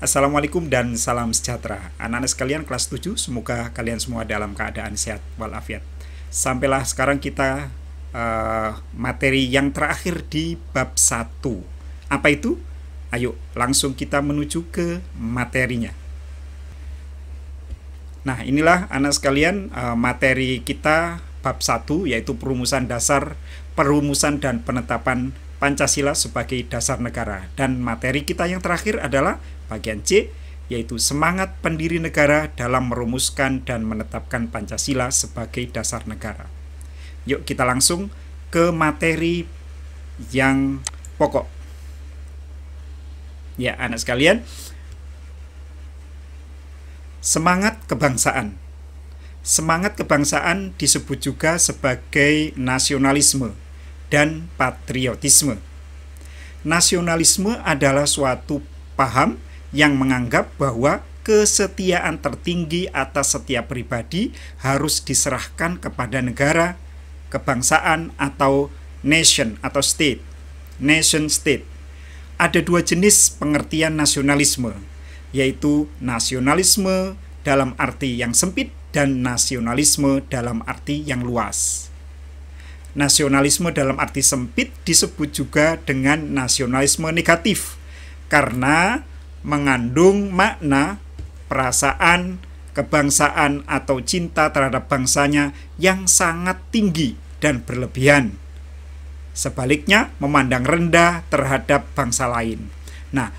Assalamualaikum dan salam sejahtera. Anak-anak sekalian kelas 7, semoga kalian semua dalam keadaan sehat walafiat. Sampailah sekarang kita materi yang terakhir di bab 1. Apa itu? Ayo langsung kita menuju ke materinya. Nah, inilah anak sekalian materi kita bab 1, yaitu perumusan dan penetapan Pancasila sebagai dasar negara. Dan materi kita yang terakhir adalah bagian C, yaitu semangat pendiri negara dalam merumuskan dan menetapkan Pancasila sebagai dasar negara. Yuk kita langsung ke materi yang pokok. Ya, anak sekalian, semangat kebangsaan. Semangat kebangsaan disebut juga sebagai nasionalisme dan patriotisme. Nasionalisme adalah suatu paham yang menganggap bahwa kesetiaan tertinggi atas setiap pribadi harus diserahkan kepada negara, kebangsaan, atau nation atau state. Nation state. Ada dua jenis pengertian nasionalisme, yaitu nasionalisme dalam arti yang sempit dan nasionalisme dalam arti yang luas. Nasionalisme dalam arti sempit disebut juga dengan nasionalisme negatif karena mengandung makna perasaan, kebangsaan atau cinta terhadap bangsanya yang sangat tinggi dan berlebihan. Sebaliknya, memandang rendah terhadap bangsa lain. Nah,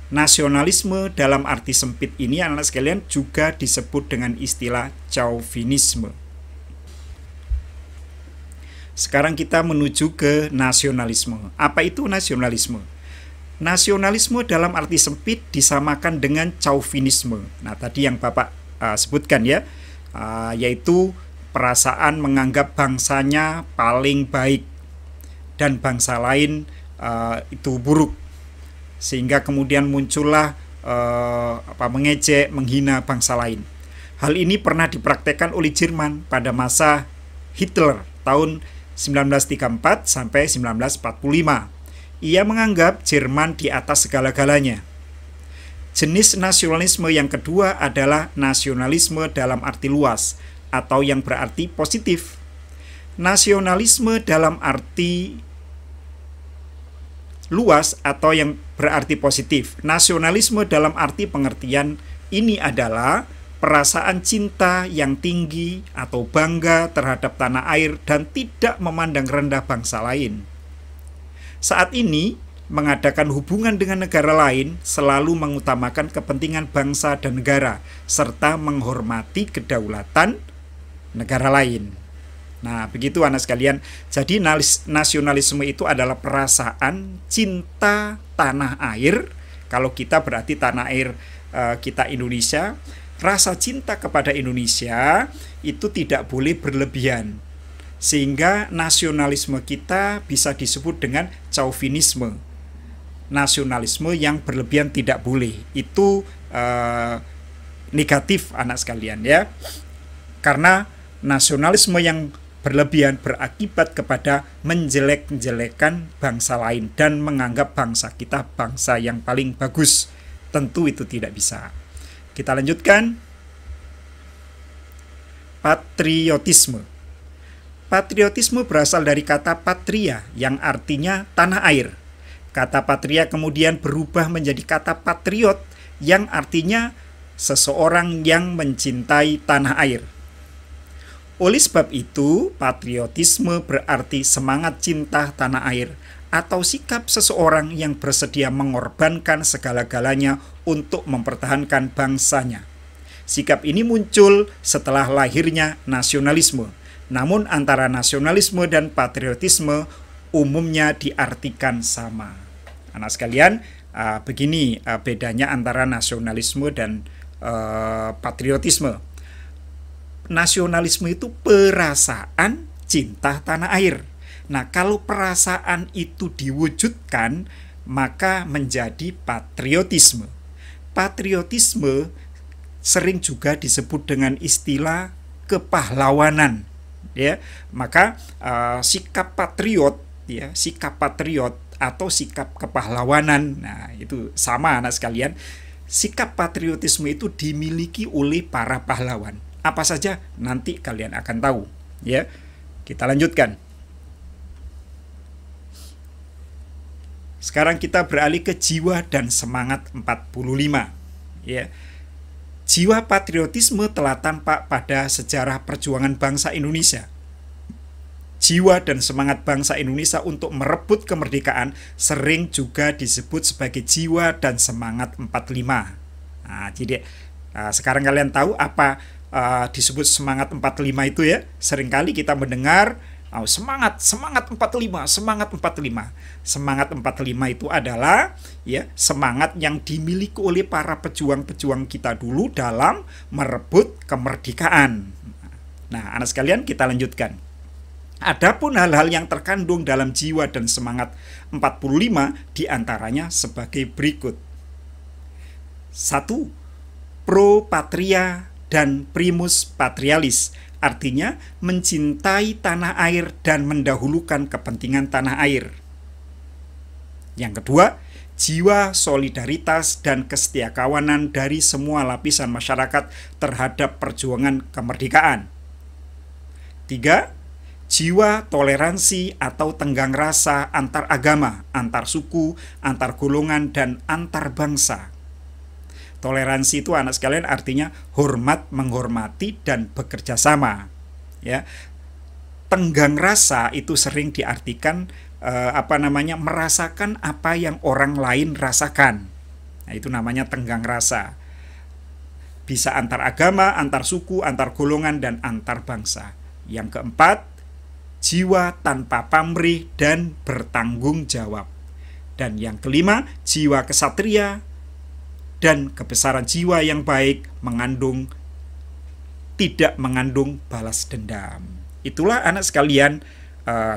nasionalisme dalam arti sempit ini anak sekalian juga disebut dengan istilah chauvinisme. Sekarang kita menuju ke nasionalisme. Apa itu nasionalisme? Nasionalisme dalam arti sempit disamakan dengan chauvinisme. Nah, tadi yang Bapak sebutkan ya, yaitu perasaan menganggap bangsanya paling baik dan bangsa lain itu buruk. Sehingga kemudian muncullah mengejek, menghina bangsa lain. Hal ini pernah dipraktekkan oleh Jerman pada masa Hitler tahun 1934 sampai 1945. Ia menganggap Jerman di atas segala-galanya. Jenis nasionalisme yang kedua adalah nasionalisme dalam arti luas atau yang berarti positif. Nasionalisme dalam arti luas atau yang berarti positif. Nasionalisme dalam arti pengertian ini adalah perasaan cinta yang tinggi atau bangga terhadap tanah air dan tidak memandang rendah bangsa lain. Saat ini, mengadakan hubungan dengan negara lain selalu mengutamakan kepentingan bangsa dan negara, serta menghormati kedaulatan negara lain. Nah, begitu anak sekalian. Jadi nasionalisme itu adalah perasaan cinta tanah air. Kalau kita berarti tanah air kita Indonesia. Rasa cinta kepada Indonesia itu tidak boleh berlebihan. Sehingga nasionalisme kita bisa disebut dengan chauvinisme. Nasionalisme yang berlebihan tidak boleh. Itu negatif anak sekalian ya. Karena nasionalisme yang berlebihan berakibat kepada menjelek-jelekan bangsa lain dan menganggap bangsa kita bangsa yang paling bagus. Tentu itu tidak bisa. Kita lanjutkan. Patriotisme. Patriotisme berasal dari kata patria yang artinya tanah air. Kata patria kemudian berubah menjadi kata patriot yang artinya seseorang yang mencintai tanah air. Oleh sebab itu, patriotisme berarti semangat cinta tanah air atau sikap seseorang yang bersedia mengorbankan segala-galanya untuk mempertahankan bangsanya. Sikap ini muncul setelah lahirnya nasionalisme. Namun antara nasionalisme dan patriotisme umumnya diartikan sama. Anak sekalian, begini bedanya antara nasionalisme dan patriotisme. Nasionalisme itu perasaan cinta tanah air. Nah, kalau perasaan itu diwujudkan, maka menjadi patriotisme. Patriotisme sering juga disebut dengan istilah kepahlawanan. Ya, maka sikap patriot, ya, sikap patriot atau sikap kepahlawanan, nah itu sama anak sekalian. sikap patriotisme itu dimiliki oleh para pahlawan. Apa saja? Nanti kalian akan tahu. Ya, kita lanjutkan. Sekarang kita beralih ke jiwa dan semangat 45. Ya. Jiwa patriotisme telah tampak pada sejarah perjuangan bangsa Indonesia. Jiwa dan semangat bangsa Indonesia untuk merebut kemerdekaan sering juga disebut sebagai jiwa dan semangat 45. Jadi sekarang kalian tahu apa disebut semangat 45 itu ya. Seringkali kita mendengar semangat 45, semangat 45. Semangat 45 itu adalah ya semangat yang dimiliki oleh para pejuang-pejuang kita dulu dalam merebut kemerdekaan. Nah, anak sekalian, kita lanjutkan. Adapun hal-hal yang terkandung dalam jiwa dan semangat 45 diantaranya sebagai berikut. 1. Pro patria dan primus patrialis, artinya mencintai tanah air dan mendahulukan kepentingan tanah air. Yang kedua, jiwa solidaritas dan kesetiakawanan dari semua lapisan masyarakat terhadap perjuangan kemerdekaan. 3. Jiwa toleransi atau tenggang rasa antar agama, antar suku, antar golongan, dan antar bangsa. Toleransi itu anak sekalian artinya hormat, menghormati, dan bekerja sama. Ya, tenggang rasa itu sering diartikan merasakan apa yang orang lain rasakan. Nah, itu namanya tenggang rasa. Bisa antar agama, antar suku, antar golongan, dan antar bangsa. Yang keempat, jiwa tanpa pamrih dan bertanggung jawab. Dan yang kelima, jiwa kesatria dan kebesaran jiwa yang baik tidak mengandung balas dendam. Itulah anak sekalian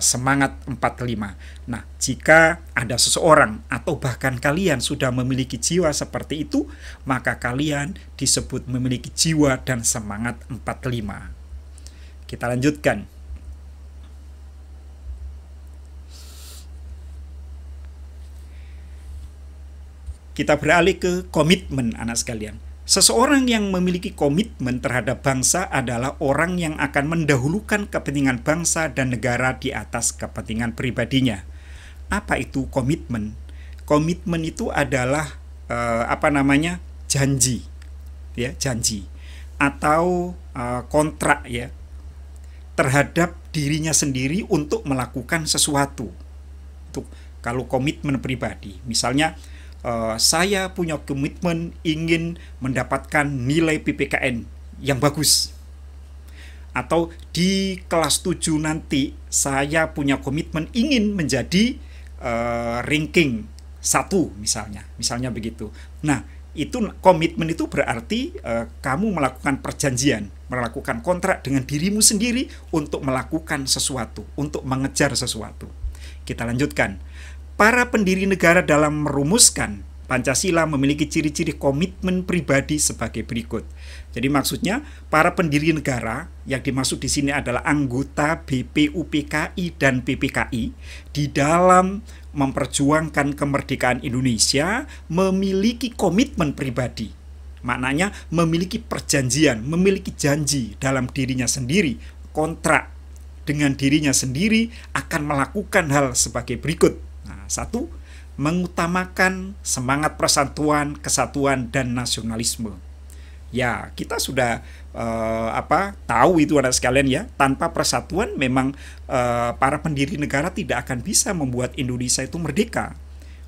semangat 45. Nah, jika ada seseorang atau bahkan kalian sudah memiliki jiwa seperti itu, maka kalian disebut memiliki jiwa dan semangat 45. Kita lanjutkan. Kita beralih ke komitmen, anak sekalian. Seseorang yang memiliki komitmen terhadap bangsa adalah orang yang akan mendahulukan kepentingan bangsa dan negara di atas kepentingan pribadinya. Apa itu komitmen? Komitmen itu adalah janji, ya, janji atau kontrak ya terhadap dirinya sendiri untuk melakukan sesuatu. Itu kalau komitmen pribadi, misalnya saya punya komitmen ingin mendapatkan nilai PPKN yang bagus. Atau di kelas 7 nanti saya punya komitmen ingin menjadi ranking 1 misalnya begitu. Nah, itu komitmen itu berarti kamu melakukan perjanjian, melakukan kontrak dengan dirimu sendiri untuk melakukan sesuatu, untuk mengejar sesuatu. Kita lanjutkan. Para pendiri negara dalam merumuskan Pancasila memiliki ciri-ciri komitmen pribadi sebagai berikut. Jadi maksudnya para pendiri negara yang dimaksud di sini adalah anggota BPUPKI dan PPKI di dalam memperjuangkan kemerdekaan Indonesia memiliki komitmen pribadi. Maknanya memiliki perjanjian, memiliki janji dalam dirinya sendiri, kontrak dengan dirinya sendiri akan melakukan hal sebagai berikut. Nah, 1, mengutamakan semangat persatuan, kesatuan, dan nasionalisme. Ya, kita sudah tahu itu anak sekalian ya. Tanpa persatuan memang para pendiri negara tidak akan bisa membuat Indonesia itu merdeka.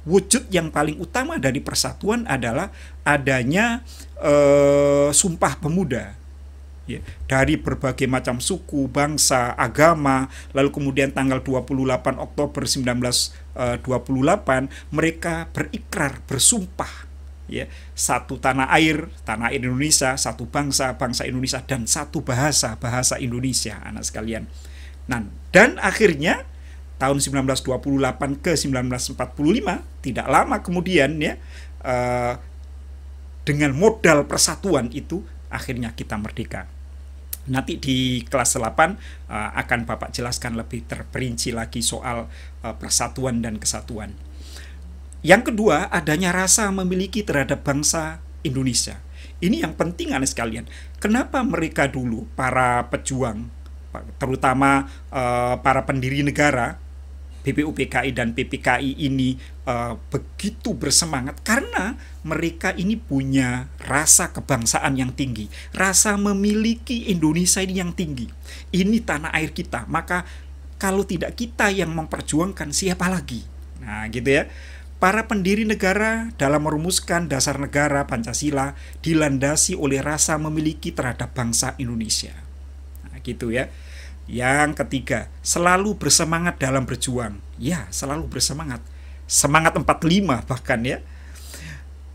Wujud yang paling utama dari persatuan adalah adanya Sumpah Pemuda. Ya, dari berbagai macam suku, bangsa, agama, lalu kemudian tanggal 28 Oktober 1928 mereka berikrar, bersumpah, ya, satu tanah air Indonesia, satu bangsa Indonesia, dan satu bahasa Indonesia, anak sekalian. Nah, dan akhirnya tahun 1928 ke 1945 tidak lama kemudian ya, dengan modal persatuan itu akhirnya kita merdeka. Nanti di kelas 8 akan Bapak jelaskan lebih terperinci lagi soal persatuan dan kesatuan. Yang kedua, adanya rasa memiliki terhadap bangsa Indonesia. Ini yang penting anak sekalian. Kenapa mereka dulu, para pejuang, terutama para pendiri negara, BPUPKI dan PPKI ini begitu bersemangat? Karena mereka ini punya rasa kebangsaan yang tinggi, rasa memiliki Indonesia ini yang tinggi. Ini tanah air kita, maka kalau tidak kita yang memperjuangkan, siapa lagi? Nah, gitu ya. Para pendiri negara dalam merumuskan dasar negara Pancasila dilandasi oleh rasa memiliki terhadap bangsa Indonesia. Nah, gitu ya. Yang ketiga, selalu bersemangat dalam berjuang. Ya, selalu bersemangat. Semangat 45 bahkan ya.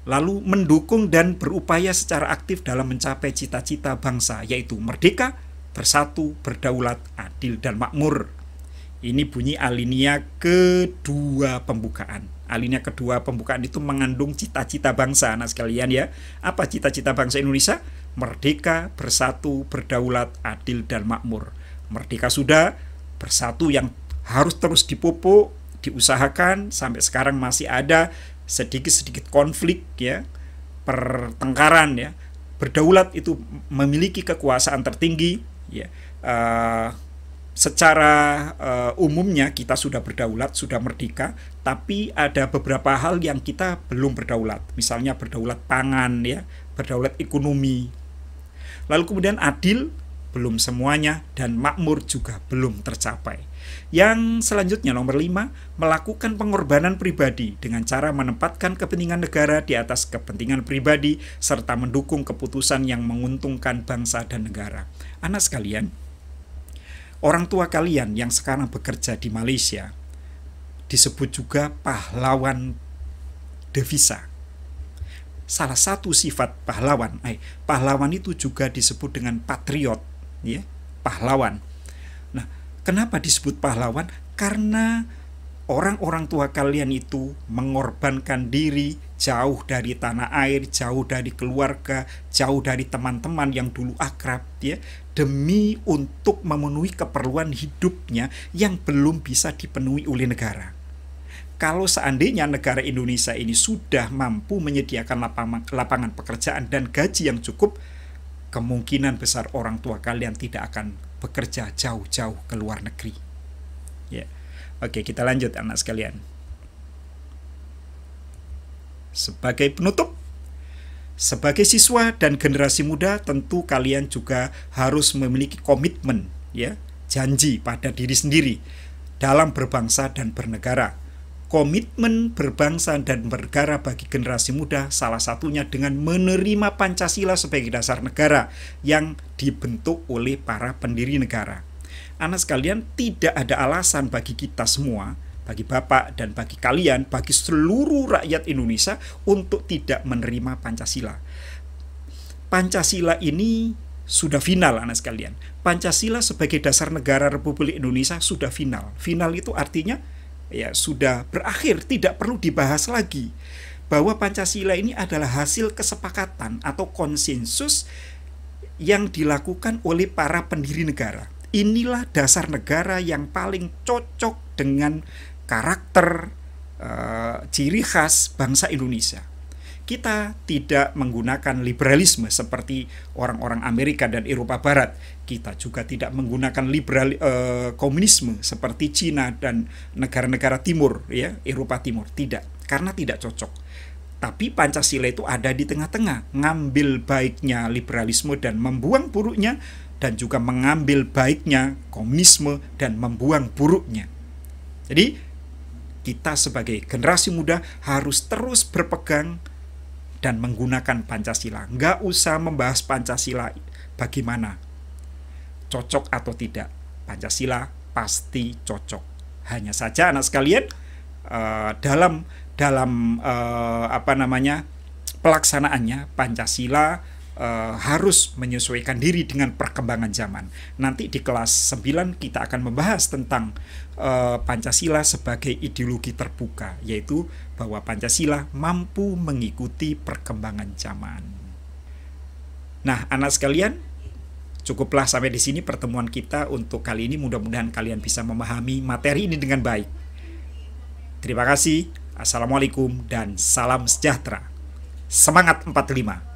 Lalu mendukung dan berupaya secara aktif dalam mencapai cita-cita bangsa, yaitu merdeka, bersatu, berdaulat, adil, dan makmur. Ini bunyi alinea kedua pembukaan. Alinea kedua pembukaan itu mengandung cita-cita bangsa, anak sekalian ya. Apa cita-cita bangsa Indonesia? Merdeka, bersatu, berdaulat, adil, dan makmur. Merdeka sudah, bersatu yang harus terus dipupuk, diusahakan, sampai sekarang masih ada sedikit-sedikit konflik ya, pertengkaran ya. Berdaulat itu memiliki kekuasaan tertinggi ya. Secara umumnya kita sudah berdaulat, sudah merdeka, tapi ada beberapa hal yang kita belum berdaulat. Misalnya berdaulat pangan ya, berdaulat ekonomi. Lalu kemudian adil, belum semuanya, dan makmur juga belum tercapai. Yang selanjutnya nomor 5, melakukan pengorbanan pribadi dengan cara menempatkan kepentingan negara di atas kepentingan pribadi serta mendukung keputusan yang menguntungkan bangsa dan negara. Anak sekalian, orang tua kalian yang sekarang bekerja di Malaysia disebut juga pahlawan devisa. Salah satu sifat pahlawan itu juga disebut dengan patriot ya, pahlawan. Nah, kenapa disebut pahlawan? Karena orang-orang tua kalian itu mengorbankan diri jauh dari tanah air, jauh dari keluarga, jauh dari teman-teman yang dulu akrab ya, demi untuk memenuhi keperluan hidupnya yang belum bisa dipenuhi oleh negara. Kalau seandainya negara Indonesia ini sudah mampu menyediakan lapangan pekerjaan dan gaji yang cukup, kemungkinan besar orang tua kalian tidak akan bekerja jauh-jauh ke luar negeri. Ya. Oke, kita lanjut anak sekalian. Sebagai penutup, sebagai siswa dan generasi muda, tentu kalian juga harus memiliki komitmen, ya, janji pada diri sendiri dalam berbangsa dan bernegara. Komitmen berbangsa dan bernegara bagi generasi muda salah satunya dengan menerima Pancasila sebagai dasar negara yang dibentuk oleh para pendiri negara. Anak sekalian, tidak ada alasan bagi kita semua, bagi Bapak dan bagi kalian, bagi seluruh rakyat Indonesia untuk tidak menerima Pancasila. Pancasila ini sudah final, anak sekalian. Pancasila sebagai dasar negara Republik Indonesia sudah final. Final itu artinya ya sudah berakhir, tidak perlu dibahas lagi. Bahwa Pancasila ini adalah hasil kesepakatan atau konsensus yang dilakukan oleh para pendiri negara. Inilah dasar negara yang paling cocok dengan karakter, ciri khas bangsa Indonesia. Kita tidak menggunakan liberalisme seperti orang-orang Amerika dan Eropa Barat. Kita juga tidak menggunakan komunisme seperti Cina dan negara-negara timur, ya, Eropa Timur. Tidak, karena tidak cocok. Tapi Pancasila itu ada di tengah-tengah, ngambil baiknya liberalisme dan membuang buruknya, dan juga mengambil baiknya komunisme dan membuang buruknya. Jadi, kita sebagai generasi muda harus terus berpegang dan menggunakan Pancasila. Nggak usah membahas Pancasila bagaimana, cocok atau tidak. Pancasila pasti cocok. Hanya saja anak sekalian, dalam pelaksanaannya Pancasila harus menyesuaikan diri dengan perkembangan zaman. Nanti di kelas 9 kita akan membahas tentang Pancasila sebagai ideologi terbuka, yaitu bahwa Pancasila mampu mengikuti perkembangan zaman. Nah, anak sekalian, cukuplah sampai di sini pertemuan kita untuk kali ini. Mudah-mudahan kalian bisa memahami materi ini dengan baik. Terima kasih. Assalamualaikum dan salam sejahtera. Semangat 45!